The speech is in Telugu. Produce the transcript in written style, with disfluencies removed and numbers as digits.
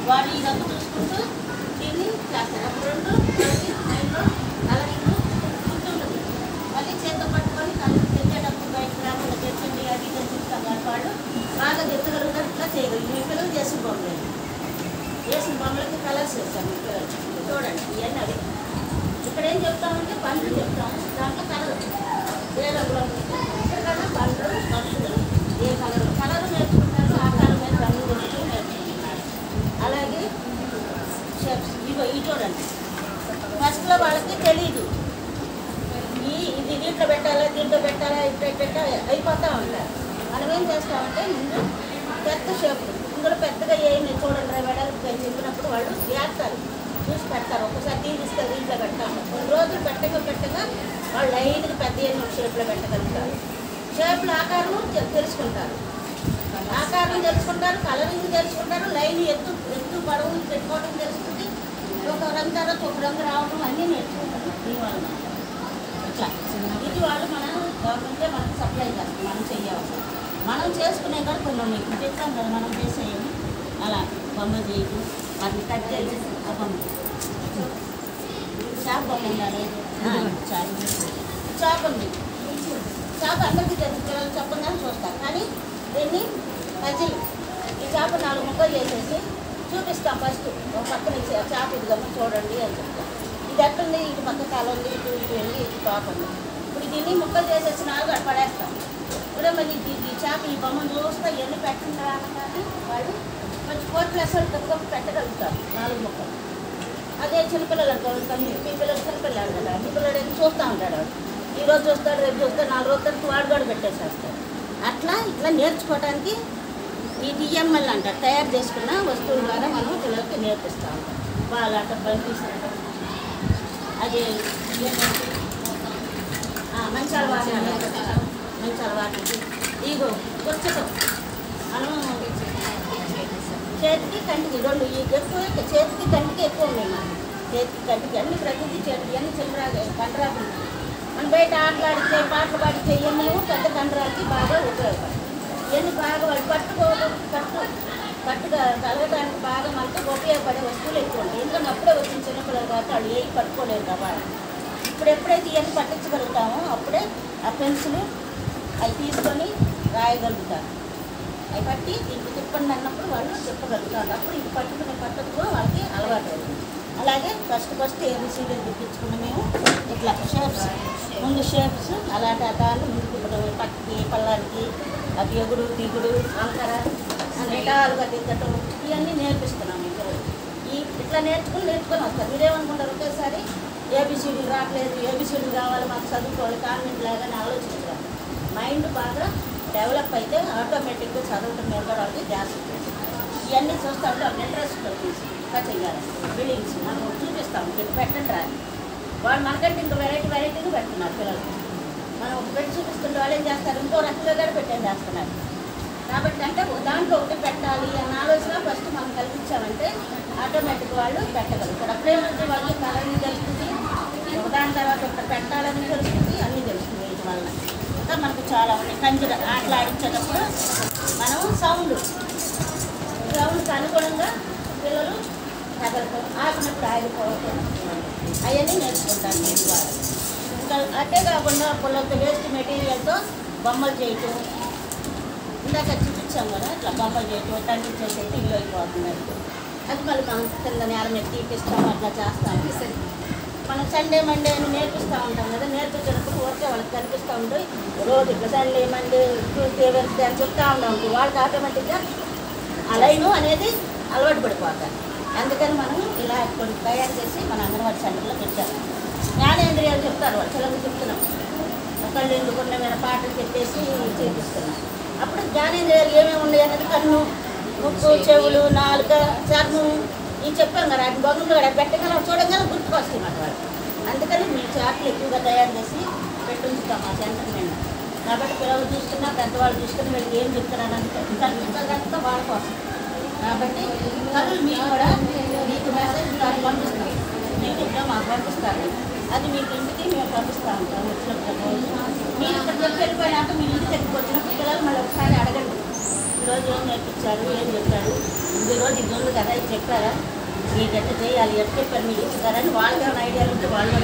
వాళ్ళు ఇదంతా చూసుకుంటూ దీన్ని చేస్తారు. అప్పుడు 2 మైండ్లో అలాగే గుర్తుంటుంది. మళ్ళీ చేతితో పట్టుకొని కళ్ళు తెచ్చేటప్పుడు బయటకు రాకుండా తెచ్చండి అది తెచ్చిస్తాం. వాళ్ళు బాగా తెచ్చగలుగుతారు. ఇట్లా చేయగలరు. మీ పిల్లలు చేసిన బొమ్మలు వేసిన బొమ్మలకి కలర్స్ వేస్తాం. మీ పిల్లలు చూడండి ఇవన్నీ అవి. ఇక్కడ ఏం చెప్తామంటే పండ్లు చెప్తాము. దాంట్లో కలర్ ఏ రంగులో ఇక్కడికన్నా పండ్లు మనుషులు ఏ కలరు నేర్చుకుంటారు. ఆకారం మీద రంగు గురించి నేర్చుకుంటున్నారు. అలాగే షేప్స్ ఇవి చూడండి. ఫస్ట్లో వాళ్ళకి తెలీదు ఇది దీంట్లో పెట్టాలా దీంట్లో పెట్టాలా ఇట్లా అయిపోతూ ఉంటారు. మనం ఏం చేస్తామంటే ముందు పెద్ద షేపులు ఇందులో పెద్దగా ఏమి చూడండి వెడల్పు చెప్పినప్పుడు వాళ్ళు వేస్తారు, చూసి పెడతారు. ఒక్కసారి తీసుకొని దీంట్లో పెడతాము. కొన్ని రోజులు పెట్టగా వాళ్ళు లైట్గా పెద్ద షేప్లో పెట్టగలుగుతారు. షేపుల ఆకారం తెలుసుకుంటారు, కలరింగ్ తెలుసుకుంటారు, లైన్ ఎత్తు పొడవు పెట్టుకోవడం తెలుస్తుంది. ఒక రంగు తర్వాత ఒక రంగు రావడం అన్నీ నేర్చుకుంటారు. దీనివల్ల ఇట్లా ఇది వాళ్ళు మన గవర్నమెంటే మనకు సప్లై చేస్తాం. మనం చెయ్యాలి, మనం చేసుకునే కూడా కొన్ని ఉన్నాయి. చెప్తాం కదా మనం చేసేవి. అలా బొమ్మ చేయడం వాటిని కట్ చేసి ఆ బొమ్మ చేప బొమ్మ ఉండాలి. చేప ఉంది. చేప అందరికీ తెలుసు, పిల్లలు చెప్పగానే చూస్తారు. కానీ దీన్ని పజిల్ ఈ చేప 4 ముక్కలు చేసేసి చూపిస్తాం. ఫస్ట్ ఒక పక్కన చేప ఇది గమ్మ చూడండి అని చెప్తాం. ఇది ఎట్టుంది, ఇటు పక్క తల ఉంది, ఇటు వెళ్ళి ఇటు తోకండి. ఇప్పుడు దీన్ని ముక్కలు చేసేసి 4 పడేస్తాం. ఇప్పుడే మళ్ళీ ఈ చేప ఈ బొమ్మను చూస్తే ఎన్ని పెట్టిన కానీ వాళ్ళు కొంచెం 4+1 తక్కువ పెట్టగలుగుతారు 4 ముక్కలు. అదే చిన్నపిల్లలు అనుకోవాలి. మీ పిల్లలు చిన్నపిల్లలు కదా, మీ పిల్లలు ఏదో చూస్తూ ఉంటాడు. ఈరోజు చూస్తాడు, రేపు చూస్తాడు, 4 రోజులు వాడు కూడా పెట్టేసేస్తాడు. ఇట్లా నేర్చుకోవడానికి ఈ డిఎంఎల్ అంటారు, తయారు చేసుకున్న వస్తువుల ద్వారా మనం పిల్లలకి నేర్పిస్తూ ఉంటాం. బాలాట పంపిస్తాం. అది మంచాల వాటికి ఇగో పుస్తకం మనం చేతికి కంటికి 2 ఎక్కువ చేతికి కంటికి ఎక్కువ ఉన్నాయి. మనం చేతికి కంటికి అన్ని ప్రతిదీ చేతికి అన్ని చిల్లరాగా కండరాలు మనం బయట ఆటలు ఆడితే పాటలు పాడితే ఇవన్నీ పెద్ద కండరాలకి బాగా ఉపయోగపడతాయి. ఇవన్నీ బాగా వాళ్ళు పట్టుగా కలగడానికి బాగా మనకు ఉపయోగపడే వస్తువులు ఎక్కువ ఉంటాయి. ఎందుకంటే అప్పుడే వచ్చిన చిన్నపిల్లలు కాబట్టి వాళ్ళు ఏవి పట్టుకోలేరు కదా. ఇప్పుడు ఎప్పుడైతే ఇవన్నీ పట్టించగలుగుతామో అప్పుడే ఆ పెన్సిల్ అవి తీసుకొని రాయగలుగుతారు. అవి పట్టి దీనికి తిప్పండి అన్నప్పుడు వాళ్ళు తిప్పగలుగుతారు. అప్పుడు ఇది పట్టుకునే పద్ధతిలో వాళ్ళకి అలవాటు అవుతుంది. అలాగే ఫస్ట్ ఏబిసిడీ తిప్పించుకున్న మేము ఇట్లా షేప్స్ ముందు షేప్స్ అలాంటి దాన్ని ముందు తిప్పడం, పక్కకి పల్లానికి అది ఎగుడు దిగుడు అంకర నిటాలుగా దిగ్గటం ఇవన్నీ నేర్పిస్తున్నాం. ఇట్లా నేర్చుకుని వస్తారు. మీరేమనుకుంటారు, ఒకేసారి ఏబిసిడీలు రావట్లేదు, ఏబిసిడీలు కావాలి మాకు చదువుకోవాలి కాన్వెంట్ లాగానే ఆలోచించాలి. మైండ్ బాగా డెవలప్ అయితే ఆటోమేటిక్గా చదవటం మీద కూడా వాళ్ళకి ధ్యాస ఉంటుంది. ఇవన్నీ చూస్తూ ఉంటే ఒక ఇంట్రెస్ట్ ఇంకా చెయ్యాలి. బిల్డింగ్స్ మనం చూపిస్తాం, పెట్టండి రాని వాళ్ళు మనకంటే ఇంకా వెరైటీగా పెడుతున్నారు పిల్లలు. మనం ఒక పెట్టి చూపిస్తుంటే వాళ్ళు ఏం చేస్తారు, ఇంకో రకంగా కూడా పెట్టేది చేస్తున్నారు. కాబట్టి అంటే దాంట్లో ఒకటి పెట్టాలి అన్న ఆలోచన ఫస్ట్ మనం కల్పించామంటే ఆటోమేటిక్ వాళ్ళు పెట్టగలుగుతారు. అప్పుడేమంటే వాళ్ళకి కలర్ని తెలుస్తుంది, ఒకదాని తర్వాత ఒకటి పెట్టాలని తెలుస్తుంది, అన్నీ తెలుస్తుంది. వీటి వల్ల ఇంకా మనకు చాలా ఉన్నాయి. కంజర ఆటలు ఆడించేటప్పుడు మనం సౌండ్కి అనుగుణంగా పిల్లలు కదలటం, ఆపినప్పుడు ఆగిపోవటం అవన్నీ నేర్చుకుంటాను నేను వాళ్ళు. ఇంకా అట్టే కాకుండా పిల్లలతో వేస్ట్ మెటీరియల్తో బొమ్మలు చేయటం, ఇందాక చూపించాం కదా ఇట్లా బొమ్మలు చేయటం, తండ్రి చేసేది ఇల్లు అయిపోతున్నారు. అది మళ్ళీ మనం కింద నేల మీద తీపిస్తాము, అట్లా చేస్తాము. మనం సండే మండే అని నేర్పిస్తూ ఉంటాం కదా, నేర్పించినప్పుడు ఊరికే వాళ్ళకి కనిపిస్తూ ఉంటాయి. రోజు ఇట్లా సండే మండే ట్యూస్డే వెన్స్డే అని చెప్తూ ఉంటాం. వాళ్ళకి ఆటోమేటిక్గా ఆ లైను అనేది అలవాటు పడిపోతారు. అందుకని మనం ఇలా కొన్ని తయారు చేసి మన అంగన్వాడీ సెంటర్లో పెట్టాము. జ్ఞానేంద్రియాలు చెప్తారు వాళ్ళు, పిల్లలకు చెప్తున్నాం. ఒకళ్ళు ఎందుకున్న మీద పాటలు చెప్పేసి చేపిస్తున్నాం. అప్పుడు జ్ఞానేంద్రియాలు ఏమేమి ఉన్నాయి అనేది కన్ను, ముక్కు, చెవులు, నాలుక, చర్మం ఇవి చెప్పాం కదా. వాటి బొమ్మలు కూడా పెట్టగల చూడగల గుర్తుకొస్తాయి మాట వాళ్ళు. అందుకని మేము చాట్లు ఎక్కువగా తయారు చేసి పెట్టుంచుతాం మా సెంటర్ నిండా. కాబట్టి పిల్లలు చూసుకున్నా పెద్దవాళ్ళు చూసుకుని వీళ్ళకి ఏం చెప్తున్నారంటే కనుక వాళ్ళ కోసం. కాబట్టి కళ్ళు మీకు కూడా మీకు మెసేజ్ దాన్ని పంపిస్తాం, యూట్యూబ్లో మాకు పంపిస్తారు. అది మీకు ఇంటికి మేము పంపిస్తూ ఉంటాం. వచ్చినప్పుడు మీరు ఇక్కడ చెప్పి వెళ్ళిపోయినాక మీ ఇంటికి ఎక్కడికి వచ్చినప్పుడు పిల్లలు మళ్ళీ ఒకసారి అడగండి, ఈరోజు ఏం నేర్పించారు, ఏం చెప్పారు, ఈరోజు ఇది ఉంది కదా, ఇది చెప్పారా, ఇది ఎట్లా చేయాలి, ఎట్లా చెప్పారు, మీకు ఇచ్చారని వాళ్ళకి ఏమైనా ఐడియాలు ఉంటే వాళ్ళు